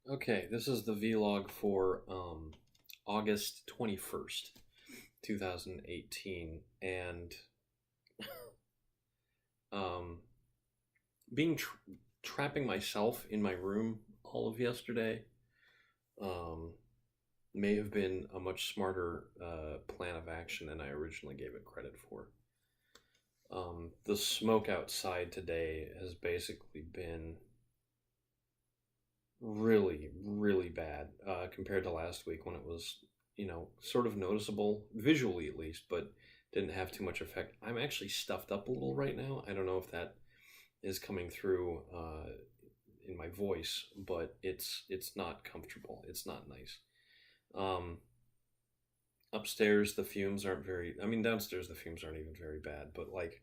Okay, this is the vlog for August 21st, 2018. And um, being trapping myself in my room all of yesterday um, may have been a much smarter plan of action than I originally gave it credit for. The smoke outside today has basically been really, really bad compared to last week when it was, sort of noticeable, visually at least, but didn't have too much effect. I'm actually stuffed up a little right now. I don't know if that is coming through in my voice, but it's not comfortable. It's not nice. Um, Upstairs, the fumes aren't very. I mean, downstairs, the fumes aren't even very bad, but like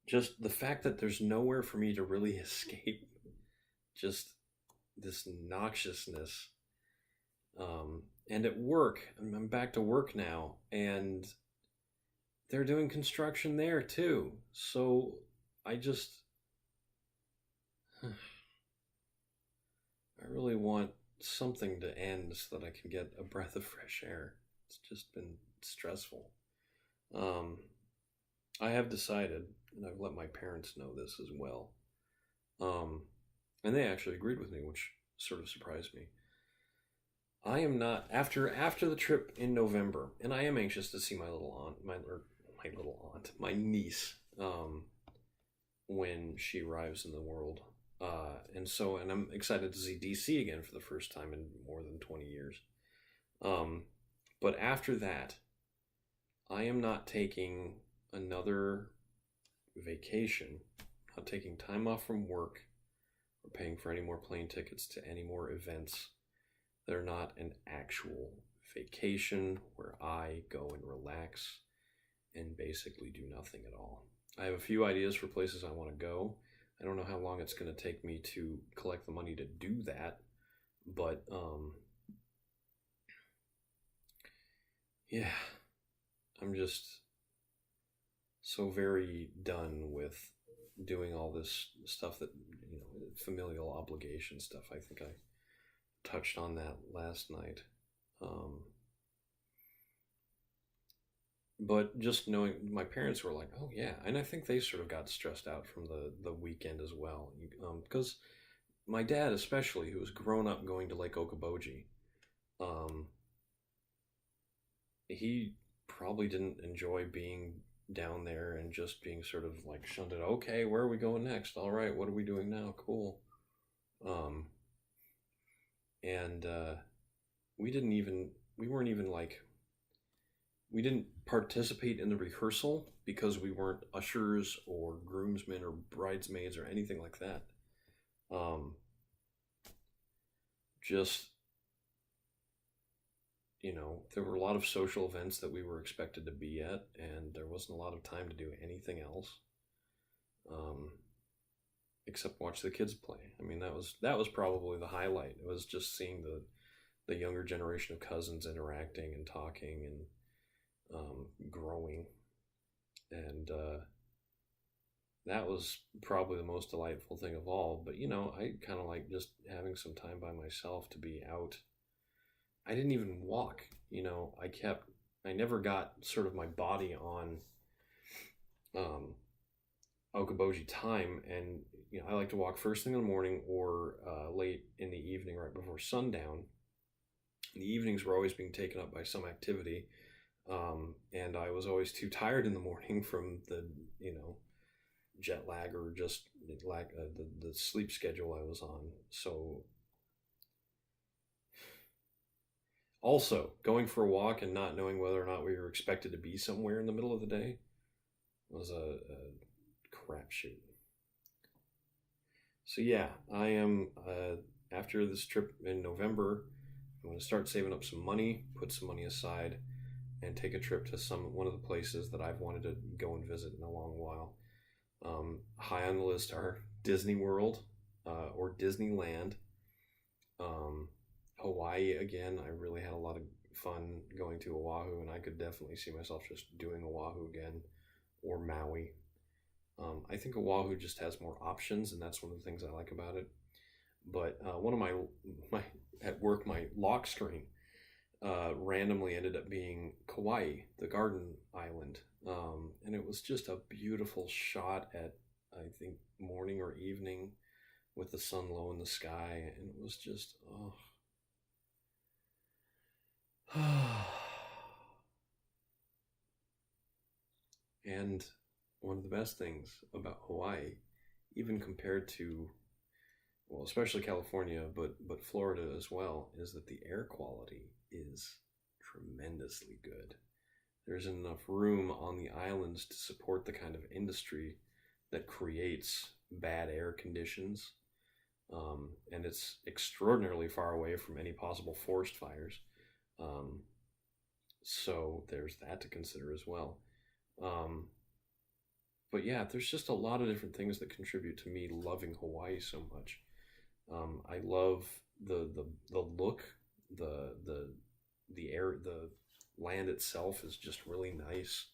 just the fact that there's nowhere for me to really escape just this noxiousness. And at work, I'm back to work now, and they're doing construction there too. So I just, I really want something to end so that I can get a breath of fresh air. It's just been stressful. Um, I have decided, and I've let my parents know this as well, um, and they actually agreed with me, which sort of surprised me. I am not after the trip in November, and I am anxious to see my little aunt, my little aunt, my niece, when she arrives in the world. And I'm excited to see DC again for the first time in more than 20 years. Um, but after that, I am not taking another vacation, not taking time off from work, or paying for any more plane tickets to any more events. They're not an actual vacation where I go and relax and basically do nothing at all. I have a few ideas for places I want to go. I don't know how long it's going to take me to collect the money to do that, but yeah, I'm just so very done with doing all this stuff that, familial obligation stuff. I think I touched on that last night. Um, but just knowing my parents were like, oh yeah, and I think they sort of got stressed out from the weekend as well, because my dad especially, who was grown up going to Lake Okoboji, um, he probably didn't enjoy being down there and just being sort of like shunted. Okay, where are we going next? All right, what are we doing now? Cool. Um, and we weren't even like we didn't participate in the rehearsal because we weren't ushers or groomsmen or bridesmaids or anything like that. Um, just, there were a lot of social events that we were expected to be at, and there wasn't a lot of time to do anything else, um, except watch the kids play. I mean, that was probably the highlight. It was just seeing the younger generation of cousins interacting and talking and growing, and that was probably the most delightful thing of all. But I kind of like just having some time by myself to be out. I didn't even walk. I never got sort of my body on um, Okoboji time, and I like to walk first thing in the morning or late in the evening, right before sundown. The evenings were always being taken up by some activity, and I was always too tired in the morning from the jet lag or just the sleep schedule I was on. So also going for a walk and not knowing whether or not we were expected to be somewhere in the middle of the day was a crapshoot. So yeah, I am after this trip in November. I'm going to start saving up some money, put some money aside, and take a trip to one of the places that I've wanted to go and visit in a long while. High on the list are Disney World or Disneyland. Hawaii again. I really had a lot of fun going to Oahu, and I could definitely see myself just doing Oahu again, or Maui. I think Oahu just has more options, and that's one of the things I like about it. But one of my at work, my lock screen randomly ended up being Kauai, the garden island. And it was just a beautiful shot at, I think, morning or evening with the sun low in the sky. And it was just, oh. And one of the best things about Hawaii, even compared to, well, especially California, but Florida as well, is that the air quality is tremendously good. There's enough room on the islands to support the kind of industry that creates bad air conditions. And it's extraordinarily far away from any possible forest fires. Um, so there's that to consider as well. Um, but yeah, there's just a lot of different things that contribute to me loving Hawaii so much. I love the look, the the air, the land itself is just really nice.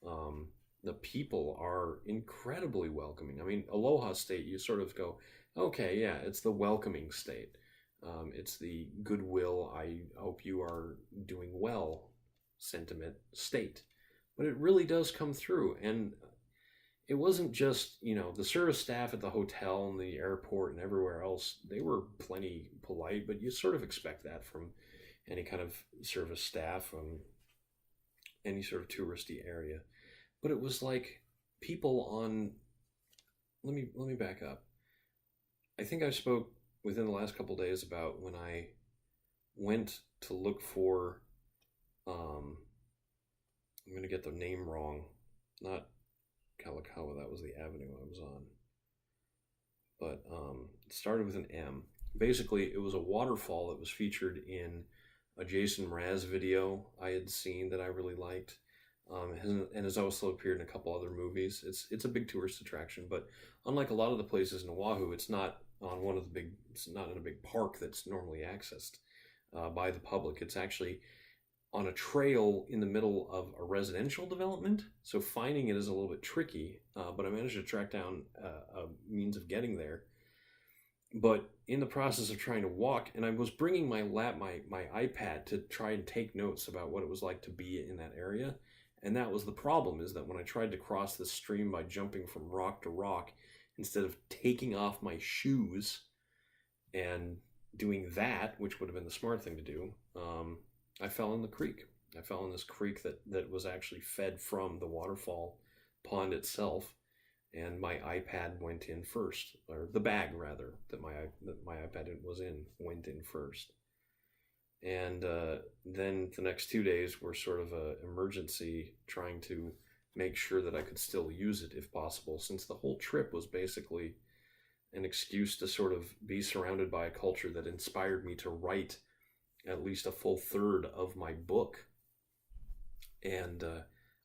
Um, the people are incredibly welcoming. I mean, Aloha State, you sort of go, okay, yeah, it's the welcoming state. It's the goodwill, I hope you are doing well sentiment state. But it really does come through. And it wasn't just, the service staff at the hotel and the airport and everywhere else. They were plenty polite, but you sort of expect that from any kind of service staff from any sort of touristy area. But it was like people on, let me back up. I think I spoke within the last couple of days about when I went to look for, I'm going to get the name wrong, not Kalakaua, that was the avenue I was on. But it started with an M. Basically, it was a waterfall that was featured in a Jason Mraz video I had seen that I really liked. And has also appeared in a couple other movies. It's a big tourist attraction, but unlike a lot of the places in Oahu, it's not on it's not in a big park that's normally accessed by the public. It's actually on a trail in the middle of a residential development, so finding it is a little bit tricky, but I managed to track down a means of getting there. But in the process of trying to walk, and I was bringing my iPad to try and take notes about what it was like to be in that area, and that was the problem, is that when I tried to cross the stream by jumping from rock to rock, instead of taking off my shoes and doing that, which would have been the smart thing to do, I fell in the creek. I fell in this creek that was actually fed from the waterfall pond itself, and my iPad went in first, or the bag rather that my iPad was in went in first. And then the next 2 days were sort of an emergency, trying to make sure that I could still use it if possible, since the whole trip was basically an excuse to sort of be surrounded by a culture that inspired me to write at least a full third of my book. And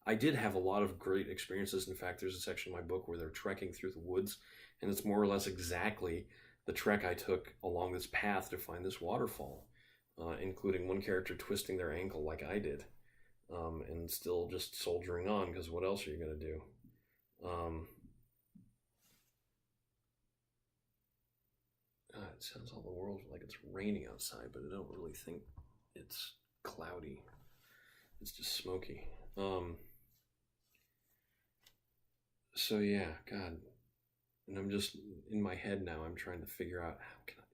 I did have a lot of great experiences. In fact, there's a section of my book where they're trekking through the woods, and it's more or less exactly the trek I took along this path to find this waterfall, including one character twisting their ankle like I did, and still just soldiering on, because what else are you going to do? It sounds all the world like it's raining outside, but I don't really think it's cloudy. It's just smoky. So yeah, God. And I'm just in my head now, I'm trying to figure out,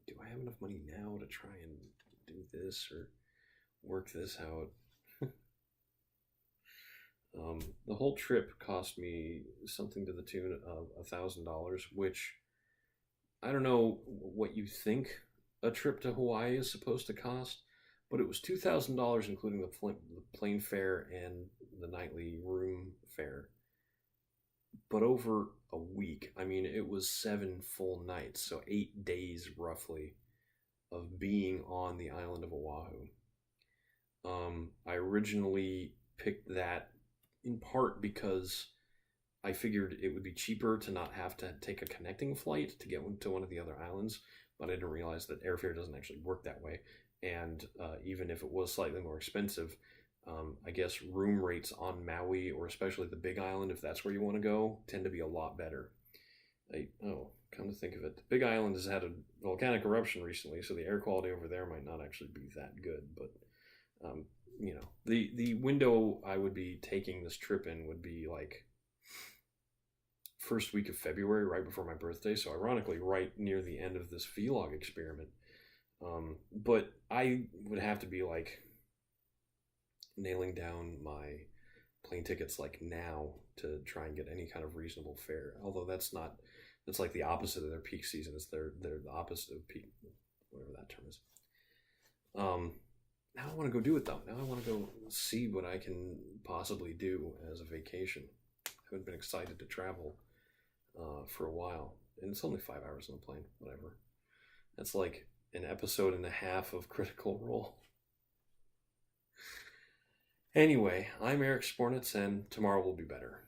do I have enough money now to try and do this or work this out? The whole trip cost me something to the tune of $1,000, which I don't know what you think a trip to Hawaii is supposed to cost, but it was $2,000 including the plane fare and the nightly room fare. But over a week, I mean, it was 7 full nights, so 8 days roughly of being on the island of Oahu. I originally picked that in part because I figured it would be cheaper to not have to take a connecting flight to get to one of the other islands, but I didn't realize that airfare doesn't actually work that way. And even if it was slightly more expensive, I guess room rates on Maui, or especially the Big Island, if that's where you want to go, tend to be a lot better. come to think of it. The Big Island has had a volcanic eruption recently, so the air quality over there might not actually be that good. But the window I would be taking this trip in would be like first week of February, right before my birthday. So ironically, right near the end of this vlog experiment. But I would have to be like nailing down my plane tickets like now to try and get any kind of reasonable fare. Although that's like the opposite of their peak season. They're the opposite of peak, whatever that term is. Now I want to go do it though. Now I want to go see what I can possibly do as a vacation. I haven't been excited to travel for a while, and it's only 5 hours on the plane. Whatever. That's like an episode and a half of Critical Role. Anyway, I'm Eric Spornitz, and tomorrow will be better.